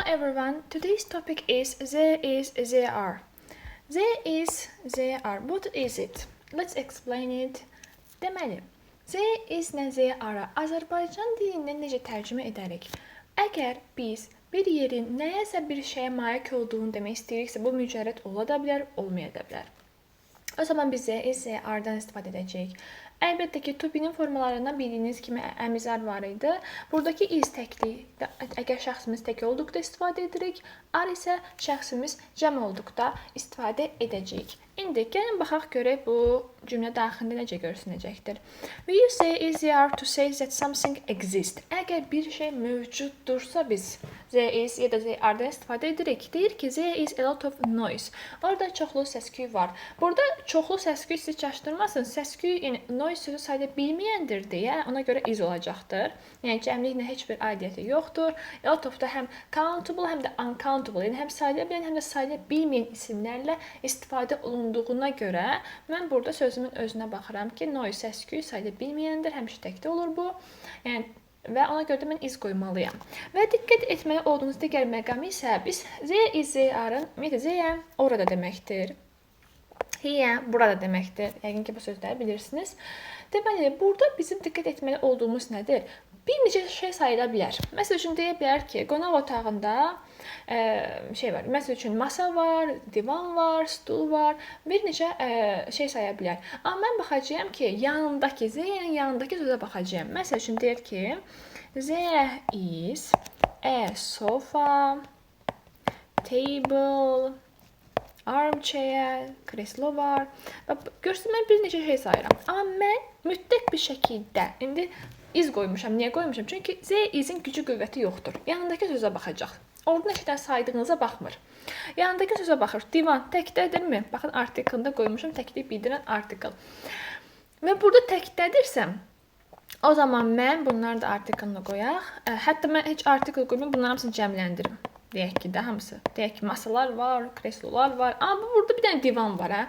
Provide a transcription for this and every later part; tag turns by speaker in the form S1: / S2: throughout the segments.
S1: everyone, today's topic is there is, there are. There is, there are. What is it? Let's explain it. Deməli, there is nə there are Azərbaycan dilindən necə tərcümə edərik? Əgər biz bir yerin nəyəsə bir şeyə malik olduğunu demək istəyiriksə, bu mücərrəd ola da bilər, olmaya da bilər. O zaman biz there is, there are'dan istifadə edəcəyik. Əlbəttə ki, to be'nin formalarından bildiyiniz kimi əmizar var idi. Buradakı is təkliyi, əgər şəxsimiz tək olduqda istifadə edirik, are isə şəxsimiz cəm olduqda istifadə edəcəyik. İndi gəlin baxaq görək bu cümlə daxilində necə görsünəcəkdir. We use there is, there are to say that something exists. Əgər bir şey mövcuddursa biz there is ya da there are'dan istifadə edirik. Deyir ki, there is a lot of noise. Orada çoxlu səs-küy var. Burada çoxlu səs-küy sizi çaşdırmasın. Səs-küy, yəni noise sözü sayıda bilməyəndir deyə ona görə is olacaqdır. Yəni cəmliklə heç bir aidiyyəti yoxdur. A lot of da həm countable, həm də uncountable, yəni həm sayıla bilən, həm də sayıla bilməyən isimlərlə istifadə olunduğuna görə mən burada sözümün özünə baxıram ki, noise səs-küy sayıla bilməyəndir, həmişə təkdə olur bu. Yəni və ona görə də mən iz qoymalıyam. Və diqqət etməli olduğunuz digər məqam isə biz there is, there are-ın there orada deməkdir. Here burada deməkdir. Yəqin ki, bu sözləri bilirsiniz. Deməli, burada bizim diqqət etməli olduğumuz nədir? Bir neçə şey sayıla bilər. Məsəl üçün deyə bilər ki, qonaq otağında şey var. Məsəl üçün masa var, divan var, stul var. Bir neçə şey saya bilər. Amma mən baxacağam ki, yanındakı, zeyin yanındakı sözə baxacağam. Məsəl üçün deyir ki, there is a sofa, table, armchair, kreslo var. Görsün, mən bir neçə şey sayıram. Amma mən mütləq bir şəkildə indi iz qoymuşam. Niyə qoymuşam? Çünki there is-in gücü qüvvəti yoxdur. Yanındakı sözə baxacaq. Orada nəşədən saydığınıza baxmır. Yanındakı sözə baxır. Divan təkdədirmi? Baxın, artiklında qoymuşam. Təklik bildirən artikl. Və burada təkdədirsəm, o zaman mən bunları da artiklına qoyaq. Hətta mən heç artikl qoymayım, bunların hamısını cəmləndirim. Deyək ki, də hamısı. Deyək ki, masalar var, kreslolar var. Amma burada bir dənə divan var, hə?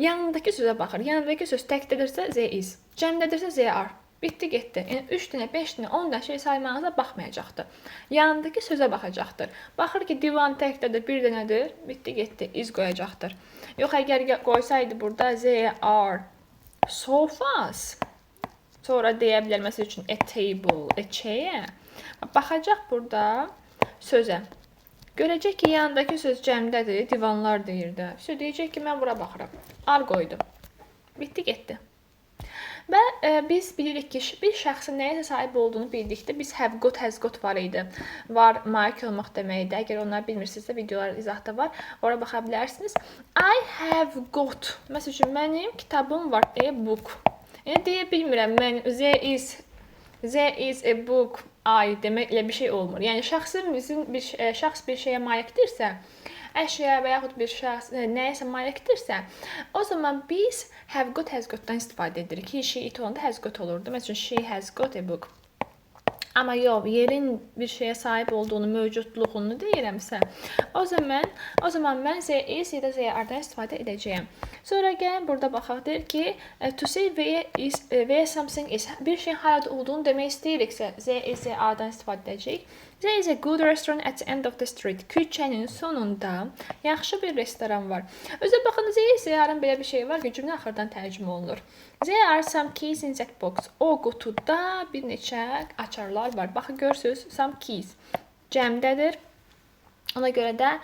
S1: Yanındakı sözə baxır. Yanındakı söz təkdədirsə, there is. Cəmdədirsə, there are. Bitdi, getdi. Yəni, 3 dənə, 5 dənə, 10 dənə şey saymağınıza baxmayacaqdır. Yanındakı sözə baxacaqdır. Baxır ki, divan təkdədir, bir dənədir. Bitdi, getdi. İz qoyacaqdır. Yox, əgər qoysaydı burada, there are sofas. Sonra deyə bilər, məsəl üçün, a table, a chair. Baxacaq burada sözə. Görəcək ki, yanındakı söz cəmdədir, divanlar deyir də. Deyəcək ki, mən bura baxıram. Ar qoydum. Bitdi, getdi. Və biz bilirik ki, bir şəxsin nəyəsə sahib olduğunu bildikdə biz have got, has got var idi. Var, malik olmaq deməkdir. Əgər onları bilmirsinizsə, videolar izahda var. Ora baxa bilərsiniz. I have got. Məsəl üçün, mənim kitabım var, a book. Yəni, deyə bilmirəm, mən there is a book, I demək elə bir şey olmur. Yəni, şəxs bir şeyə malikdirsə, əşya və yaxud bir şəxs nəyəsə malikdirsə, o zaman biz have got, has got-dan istifadə edirik. He, she, it olanda has got olurdu. Məsələn, she has got a book. Amma yox, yerin bir şeyə sahib olduğunu, mövcudluğunu deyirəmsə, o zaman mən there is ya da there are-dan istifadə edəcəyəm. Sonra gəlin burada baxaq, deyir ki, to say where something is, bir şeyin harada olduğunu demək istəyiriksə, there is, there are-dan istifadə edəcəyik. There is a good restaurant at the end of the street. Küçənin sonunda yaxşı bir restoran var. Özə baxın, there is, there are-ın belə bir şey var ki, cümlə axırdan tərcümə olunur. There are some keys in that box. O qutuda bir neçə açarlar var. Baxın, görürsünüz, some keys. Cəmdədir. Ona görə də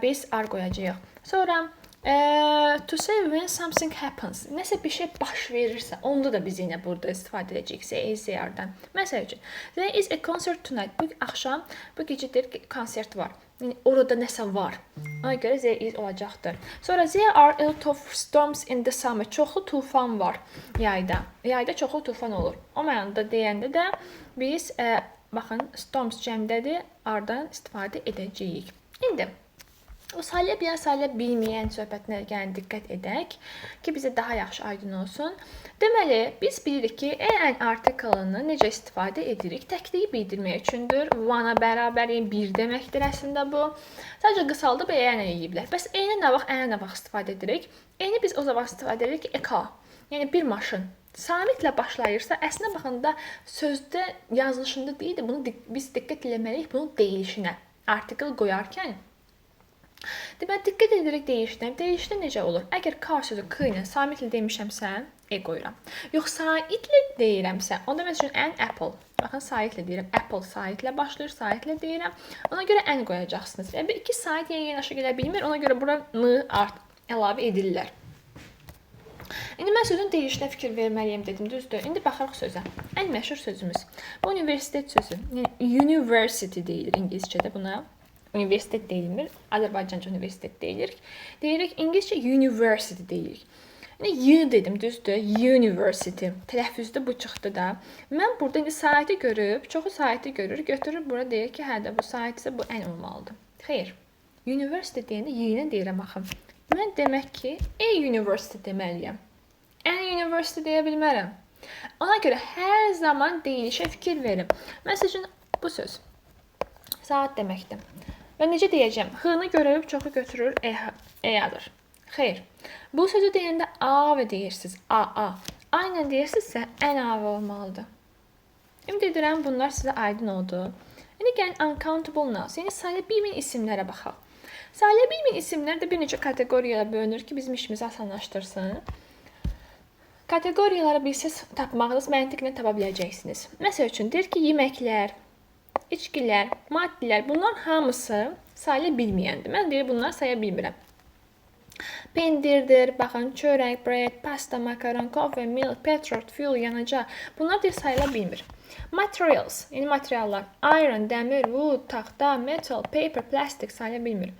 S1: biz are qoyacağıq. Sonra, to say when something happens. Nəsə bir şey baş verirsə, onda da biz yenə burada istifadə edəcəyik. There is, there are-dan. Məsəl üçün, there is a concert tonight. Bu axşam, bu gecə deyir ki, konsert var. Yəni, orada nəsə var. Ona görə there is olacaqdır. Sonra, there are a lot of storms in the summer. Çoxlu tufan var yayda. Yayda çoxlu tufan olur. O mənada deyəndə də biz, baxın, storms cəmdədir, are-dan istifadə edəcəyik. İndi, o sayıla bilməyən söhbətinə diqqət edək ki, bizə daha yaxşı aydın olsun. Deməli, biz bilirik ki, an artiklını necə istifadə edirik? Təkliyi bildirmək üçündür. One-a bərabər, yəni bir deməkdir əslində bu. Sadəcə qısaldıb an yeyiblər. Bəs an-ə nə vaxt istifadə edirik? An-ı biz o zaman istifadə edirik ki, a car, yəni bir maşın. Samitlə başlayırsa, əslində baxanda sözdə yazılışında deyil də, bunu biz diqqət eləməliyik bunun deyilişinə. artikel qoyarkən deməli, diqqət edərək deyişdən. Deyişdə necə olur? Əgər car sözü k ilə, samitlə demişəmsə, qoyuram. Yox, saitlə deyirəmsə, onda məsələn, an apple. Baxın, saitlə deyirəm. Apple saitlə başlayır, saitlə deyirəm. Ona görə an qoyacaqsınız. Və iki sait yanaşı gələ bilmir. Ona görə bura n əlavə edirlər. İndi mən sözün deyişinə fikir verməliyəm dedim, düzdür? İndi baxarıq sözə. Ən məşhur sözümüz. Bu universitet sözü. Yəni, university deyilir ingiliscədə buna. Universitet deyilmir. Azərbaycanca universitet deyilir. Deyirik, ingiliscə university deyirik. Yəni, y dedim, düzdür? University. Tələffüzdə bu çıxdı da. Mən burada indi saiti görüb, çoxu saiti görür, götürür bura deyir ki, hə də bu sait isə bu ən olmalıdır. Xeyr. University deyəndə y-ilə deyirəm axı. Mən demək ki, university deməliyəm. University deyə bilmərəm. Ona görə hər zaman deyilişə fikir verin. Məsəl üçün, bu söz saat deməkdir. Və necə deyəcəm? H-nı görüb, çoxu götürür, e-adır. Xeyr. Bu sözü deyəndə A deyirsiniz. A. Aynen deyirsinizsə, ən avı olmalıdır. Ümid edirəm, bunlar sizə aydın oldu. İndi gəlin uncountable nouns, yəni sayıla bilməyən isimlərə baxaq. Sayıla bilməyən isimlər də bir neçə kateqoriyaya bölünür ki, bizim işimizi asanlaşdırsın. Kateqoriyaları bilsəz tapmağınız məntiqlə tapa biləcəksiniz. Məsəl üçün, deyir ki, yeməklər, içkilər, maddələr, bunlar hamısı sayıla bilməyəndir. Mən deyir, bunları saya bilmirəm. Pendirdir, baxın, çörək, bread, pasta, makaron, coffee, milk, petrol, fuel, yanacaq. Bunlar deyir, sayıla bilmir. Materials, yəni materiallar, iron, dəmir, wood, taxta, metal, paper, plastik sayıla bilmir.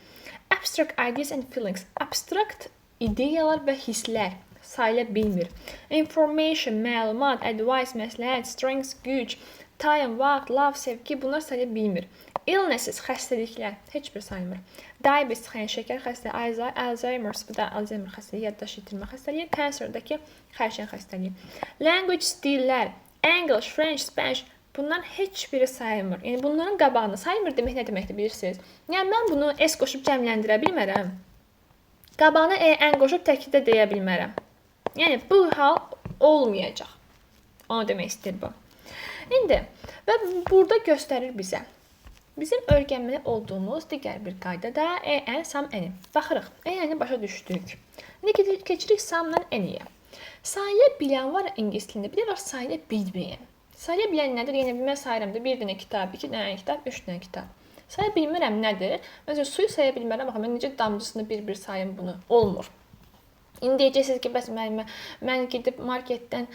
S1: Abstract ideas and feelings, abstract ideyalar və hisslər sayıla bilmir. Information, məlumat, advice, məsləhət, strength, güc, time, vaxt, love, sevgi, bunlar sayıla bilmir. Illnesses, xəstəliklər, heç bir sayılmır. Diabetes, şəkər xəstəliyi, Alzheimer's, bu da Alzheimer xəstəliyi, yaddaş itirmə xəstəliyi, cancerdakı xərçəng xəstəliyi. Language, dillər, English, French, Spanish, bunlar heç biri sayılmır. Yəni, bunların qabağını sayılmır demək nə deməkdir, bilirsiniz? Yəni, mən bunu S qoşub cəmləndirə bilmərəm. Qabağına ən qoşub təkdə deyə bilmərəm. Yəni, bu hal olmayacaq. Onu demək istəyir bu. İndi, və burada göstərir bizə. Bizim öyrənməli olduğumuz digər bir qayda da ən, sam, əni. Baxırıq, əni başa düşdük. İndi keçirik samla əniyə. Sayıla bilən var ingilis dilində, bir də var sayıla bilməyən. Sayıla bilən nədir? Yəni, mən sayıram da bir dənə kitab, iki dənə kitab, üç dənə kitab. Saya bilmirəm nədir? Məsələn, suyu saya bilmərəm, baxın, mən necə damcısını bir-bir sayım bunu. Olmur. İndi deyəcəksiniz ki, bəs mən gedib marketdən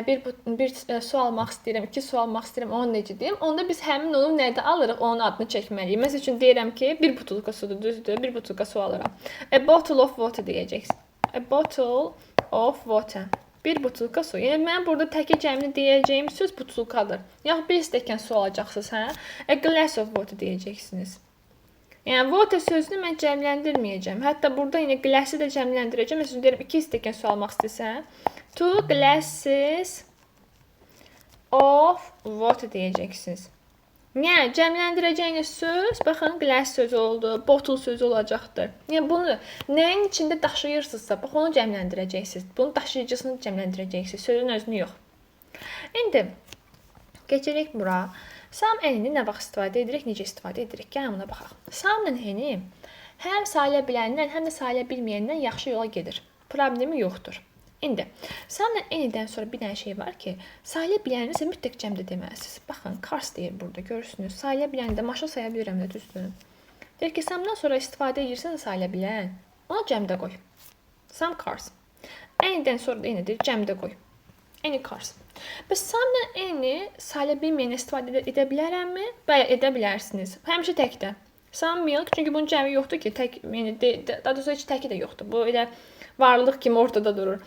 S1: bir su almaq istəyirəm, 2 su almaq istəyirəm, onu necə deyim? Onda biz həmin onu nədə alırıq, onun adını çəkməliyik. Məsəl üçün deyirəm ki, bir butulka sudur, düzdür, bir butulka su alıram. A bottle of water deyəcəksiniz. A bottle of water. Bir butulka su. Yəni, mən burada təkə cəmli deyəcəyim söz butulkadır. Yaxud bir stəkan su alacaqsınız, hə? A glass of water deyəcəksiniz. Yəni, water sözünü mən cəmləndirməyəcəm. Hətta burada yine glass'i də cəmləndirəcəm. Məsələn, deyirəm, 2 stəkan su almaq istəsən. 2 glasses of water deyəcəksiniz. Yəni, cəmləndirəcəyiniz söz, baxın, glass sözü oldu, bottle sözü olacaqdır. Yəni, bunu nəyin içində daşıyırsınızsa, bax, onu cəmləndirəcəksiniz. Bunun daşıyıcısını cəmləndirəcəksiniz, sözün özünü yox. İndi, keçirik bura. Sam ənini nə vaxt istifadə edirik, necə istifadə edirik? Gəlin buna baxaq. Samla əni həm sayıla biləndən, həm də sayıla bilməyəndən yaxşı yola gedir. Problemi yoxdur. İndi, samla ənidən sonra bir dənə şey var ki, sayıla biləni isə mütləq cəmdə deməlisiniz. Baxın, cars deyir burada, görürsünüz. Sayıla biləni də maşın saya bilirəm də, düzdür. Deyir ki, samdan sonra istifadə edirsən sayıla bilən, onu cəmdə qoy. Some cars. Ənidən sonra da yenə deyir, cəmdə qoy. Any cars. Bəs samla əni sayıla bilməyən istifadə edə bilərəmmi? Bəli, edə bilərsiniz. Həmişə təkdə. Some milk, çünki bunun cəmi yoxdur ki, yəni, daha doğrusu heç təki də yoxdur. Bu elə varlıq kimi ortada durur.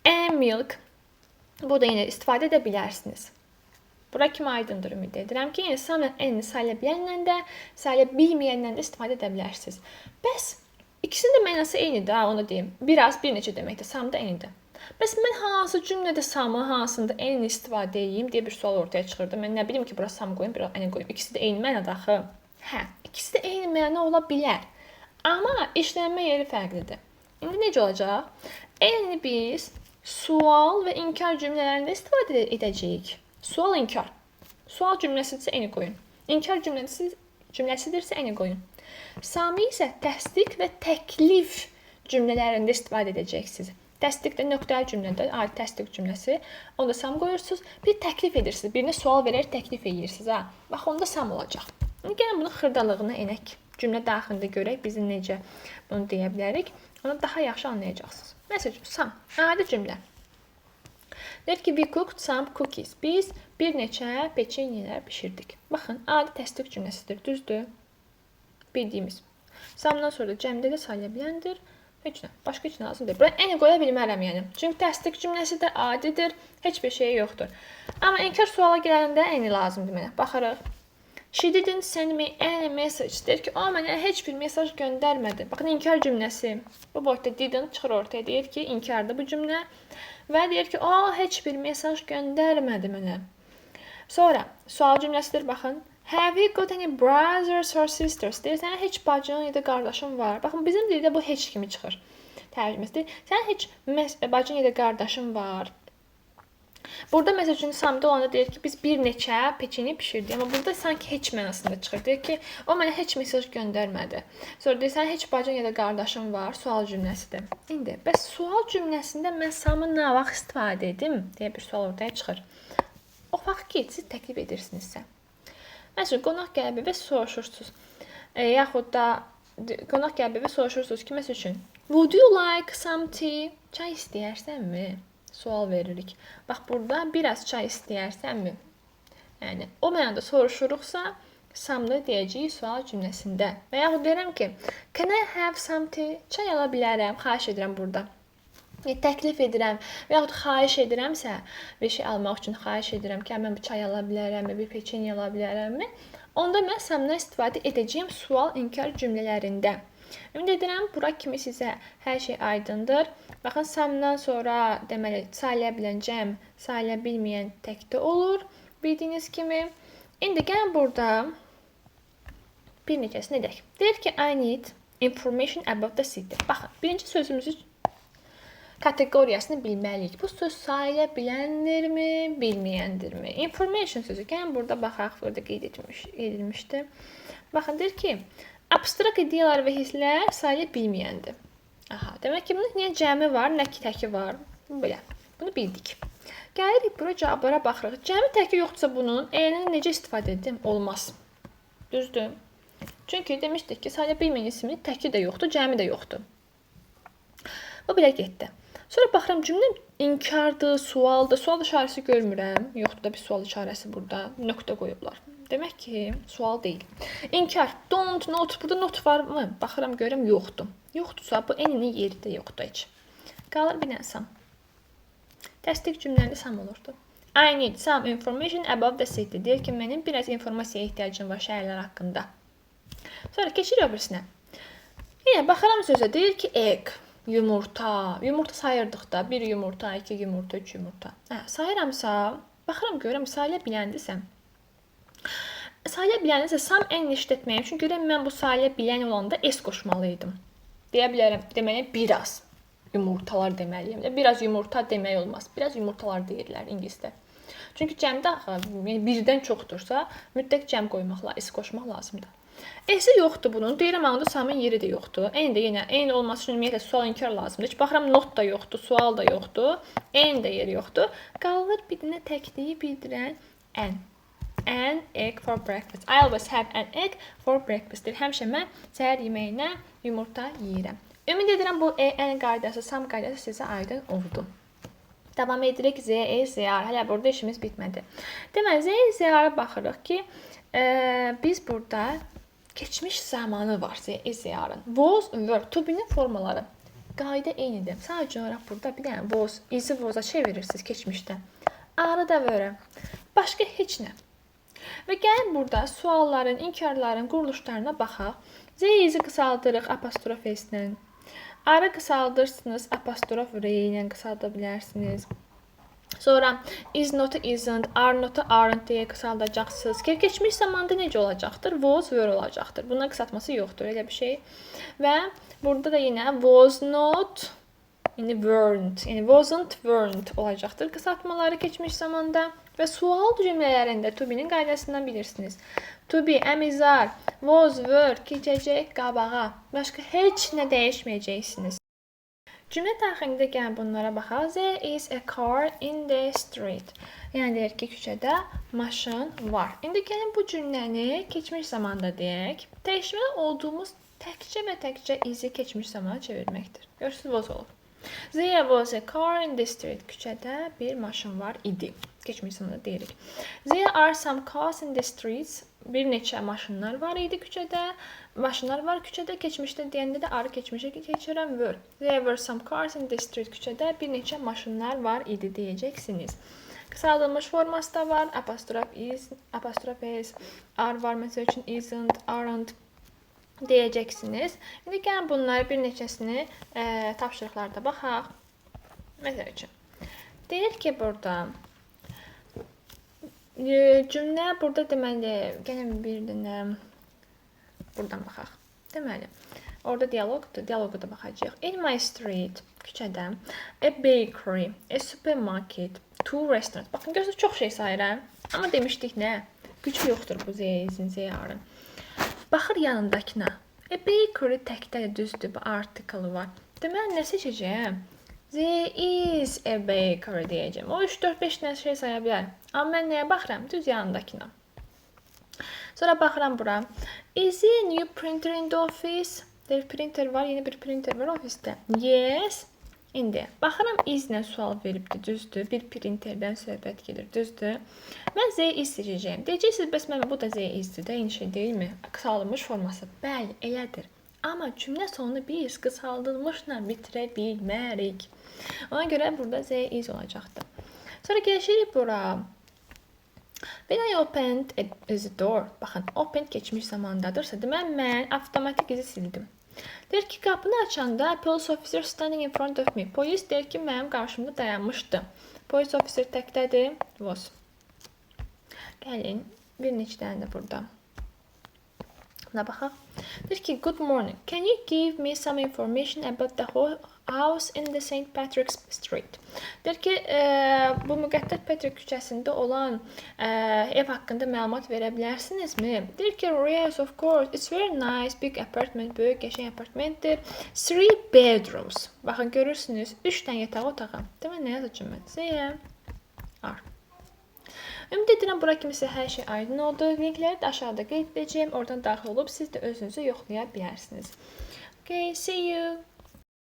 S1: A milk, bu da yenə istifadə edə bilərsiniz. Bura kimi aydındır, ümid edirəm ki, yəni samla əni sayıla bilənlə də, sayıla bilməyənlə də istifadə edə bilərsiniz. Bəs, ikisinin də mənası eynidir, onu deyim. Biraz, bir neçə deməkdir, sam da eynidir. Bəs mən hansı cümlədə samı, hansında əni istifadə edeyim deyə bir sual ortaya çıxırdı. Mən nə bilim ki, bura sam qoyum, bura əni qoyum. İkisi də eyni mənada axı. Hə, ikisi də eyni məna ola bilər. Amma işlənmə yeri fərqlidir. İndi necə olacaq? Əni biz sual və inkar cümlələrində istifadə edəcəyik. Sual, inkar. Sual cümləsi isə əni qoyun. İnkar cümləsi cümləsidirsə eni qoyun. Sami isə təsdiq və təklif cümlələrində istifadə edəcəksiniz. Təsdiqdə nöqtəli cümlədə adi təsdiq cümləsi, onda sam qoyursunuz. Bir təklif edirsiniz, birinə sual verər, təklif edirsiniz. Bax, onda sam olacaq. İndi gəlin bunun xırdalığını enək. Cümlə daxilində görək, biz necə bunu deyə bilərik. Onu daha yaxşı anlayacaqsınız. Məsələn, sam, adi cümlə. Deyir ki, we cooked some cookies. Biz bir neçə peçenyelər bişirdik. Baxın, adi təsdiq cümləsidir, düzdür? Bildiyimiz. Samdan sonra da cəmdə də sayıla biləndir. Heç nə, başqa heç nə lazım deyil. Bura eni qoya bilmərəm yəni. Çünki təsdiq cümləsi də adidir, heç bir şey yoxdur. Amma inkar suala gələndə eni lazımdır mənə. Baxırıq. She didn't send me any message. Deyir ki, o mənə heç bir mesaj göndərmədi. Baxın, inkar cümləsi. Bu boyda didn't çıxır ortaya. Deyir ki, inkardır bu cümlə. Və deyir ki, o heç bir mesaj göndərmədi mənə. Sonra, sual cümləsidir, baxın. Have you got any brothers or sisters? Deyir, sənə heç bacın ya da qardaşın var. Baxın, bizim dildə bu heç kimi çıxır. Tərcüməsidir. Sənə heç bacın ya da qardaşın var. Burada məsəl üçün samda olanda deyir ki, biz bir neçə peçeni pişirdik. Amma burada sanki heç mənasında çıxır. Deyir ki, o mənə heç mesaj göndərmədi. Sonra deyir, sənə heç bacın ya da qardaşın var. Sual cümləsidir. İndi, bəs sual cümləsində mən samı nə vaxt istifadə edim? Deyə bir sual ortaya çıxır. O vaxt ki, siz təklif edirsinizsə. Məsələn, qonaq gəlib və soruşursunuz. Yaxud da qonaq gəlib və soruşursunuz ki, məsəl üçün, would you like some tea? Çay istəyirsənmi? Sual veririk. Bax, burada biraz çay istəyirsənmi? Yəni, o mənada soruşuruqsa, samda deyəcəyik sual cümləsində. Və yaxud deyirəm ki, can I have some tea? Çay ala bilərəm, xahiş edirəm burada. Təklif edirəm və yaxud xahiş edirəmsə, bir şey almaq üçün xahiş edirəm ki, mən bir çay ala bilərəmmi, bir peçenye ala bilərəmmi? Onda mən samdan istifadə edəcəyim sual inkar cümlələrində. Ümid edirəm, bura kimi sizə hər şey aydındır. Baxın, samdan sonra deməli, sayıla bilən cəm, sayıla bilməyən təkdə olur, bildiyiniz kimi. İndi gəlin burada bir neçəsini edək. Deyir ki, I need information about the city. Baxın, birinci sözümüzü kateqoriyasını bilməliyik. Bu söz sayıla biləndirmi, bilməyəndirmi? Information sözü. Gəlin burada baxaq, burada qeyd edilmişdir. Baxın, deyir ki, abstrakt ideyalar və hisslər sayıla bilməyəndir. Aha, demək ki, bunun nə cəmi var, nə ki təki var. Belə, bunu bildik. Gəlirik, bura cavablara baxırıq. Cəmi təki yoxdursa bunun, eyni necə istifadə edim? Olmaz. Düzdür. Çünki demişdik ki, sayıla bilməyən ismi təki də yoxdur, cəmi də yoxdur. Bu belə getdi. Sonra baxıram, cümlə inkardır, sualdır. Sual işarəsi görmürəm. Yoxdur da bir sual işarəsi burada. Nöqtə qoyublar. Demək ki, sual deyil. İnkar. Don't, not. Burada not varmı? Baxıram, görürəm, yoxdur. Yoxdursa, bu eninin yeri də yoxdur heç. Qalır bir dənə sam. Təsdiq cümləndə sam olurdu. I need some information about the city. Deyir ki, mənim biraz informasiyaya ehtiyacım var şəhərlər haqqında. Sonra keçirik öbürüsünə. Yenə baxıram sözə. Deyir ki, egg. Yumurta. Yumurta sayırdıqda 1 yumurta, 2 yumurta, 3 yumurta. Sayıramsa, baxıram görürəm sayıla biləndirsəm. Sayıla biləndirsə sam ən işlətməyəm. Çünki görürəm mən bu sayıla bilən olanda s qoşmalıydım. Deyə bilərəm, deməli biraz yumurtalar deməliyəm. Biraz yumurta demək olmaz. Biraz yumurtalar deyirlər ingilisdə. Çünki cəmdə birdən çoxdursa, mütləq cəm qoymaqla, s qoşmaq lazımdır. S-i yoxdur bunun. Deyirəm, onda samın yeri də yoxdur. Eyni də yenə, eyni olması üçün ümumiyyətlə sual inkar lazımdır. Heç baxıram, not da yoxdur, sual da yoxdur. Eyni də yeri yoxdur. Qalır bir dənə təkliyi bildirən an. An egg for breakfast. I always have an egg for breakfast. Həmişə mən səhər yeməyinə yumurta yeyirəm. Ümid edirəm, bu an qaydası, sam qaydası sizə aydın oldu. Davam edirik Z-E-Z-R. Hələ burada işimiz bitmədi. Deməli, Z-E-Z-R-a baxırıq ki, biz burada keçmiş zamanı var Z-E-Z-R-ın. Was, verb, to be-nin formaları. Qayda eynidir. Sadəcə olaraq burada bir dənə was, is-i was-a çevirirsiniz keçmişdən. R-ı da verəm. Başqa heç nə. Və gəlin burada sualların, inkarların quruluşlarına baxaq. Z-i qısaldırıq apostrof s-lə. R-ı qısaldırsınız apostrof r ilə qısalda bilərsiniz. Sonra is not, isn't, are not, aren't deyə qısaldacaqsınız. Keçmiş zamanda necə olacaqdır? Was, were olacaqdır. Bunun qısaltması yoxdur, elə bir şey. Və burada da yenə was not, yəni weren't, yəni wasn't, weren't olacaqdır. Qısaltmaları keçmiş zamanda və sual cümlələrində to be-nin qaydasından bilirsiniz. To be, əmizar, was, were, keçəcək, qabağa. Başqa heç nə dəyişməyəcəksiniz. Cümlə daxilində gəlin bunlara baxaq. There is a car in the street. Yəni deyir ki, küçədə maşın var. İndi gəlin bu cümləni keçmiş zamanda deyək. Dəyişməli olduğumuz təkcə və təkcə izi keçmiş zamana çevirməkdir. Görürsünüz, was olur. There was a car in the street. Küçədə bir maşın var idi. Keçmiş zamanda deyirik. There are some cars in the streets. Bir neçə maşınlar var idi küçədə. Maşınlar var küçədə. Keçmişdə deyəndə də are keçmişə keçirəm were. There were some cars in the street. Küçədə bir neçə maşınlar var idi deyəcəksiniz. Qısaldılmış forması da var. Apostrof is, apostrof is, are var. Məsəl üçün isn't, aren't deyəcəksiniz. İndi gəlin bunları bir neçəsini tapşırıqlarda baxaq. Məsəl üçün. Deyir ki, burada cümlə burada deməli, gəlin bir dənə buradan baxaq. Deməli, orada dialoqdur, dialoqa da baxacağıq. In my street, küçədə, a bakery, a supermarket, two restaurants. Baxın, görürsünüz, çox şey sayıram. Amma demişdik nə? Gücü yoxdur bu Z-in, Z-arın. Baxır yanındakına. A bakery təkdə düzdür, bu artiklı var. Deməli, nə seçəcəyəm? There is a bakery deyəcəm. O 3-4-5 nə şey saya bilər. Amma mən nəyə baxıram? Düz yanındakına. Sonra baxıram bura. Is there a new printer in the office? Bir printer var, yeni bir printer var ofisdə. Yes. İndi baxıram is-nə sual veribdir, düzdür. Bir printerdən söhbət gedir, düzdür. Mən Z is seçəcəyim. Deyəcəksiniz, bəs mən bu da Z is-dir də, eyni şey deyilmi? Qısaldılmış forması. Bəli, elədir. Amma cümlə sonunu biz qısaldılmışla bitirə bilmərik. Ona görə burada Z is olacaqdır. Sonra geçirik bura. When I opened the door. Baxın, opened keçmiş zamandadırsa, deməli mən avtomatik izi sildim. Deyir ki, qapını açanda police officer standing in front of me. Polis deyir ki, mənim qarşımda dayanmışdı. Police officer təkdədir. Was. Gəlin, bir neçə dənə də burada. Buna baxaq. Deyir ki, good morning. Can you give me some information about the house in the St. Patrick's Street? Deyir ki, bu müqəddəs Patrick küçəsində olan ev haqqında məlumat verə bilərsinizmi? Deyir ki, yes, of course. It's very nice, big apartment, böyük qəşəng apartmentdir. 3 bedrooms. Baxın, görürsünüz, 3 dənə yataq otağı. Demək, nə yazacağım mən? Zəyəm. Ar. Ümid edirəm, bura kimi sizə hər şey aydın oldu. Linkləri də aşağıda qeyd edəcəyim. Oradan daxil olub siz də özünüzü yoxlaya bilərsiniz. Okay, see you.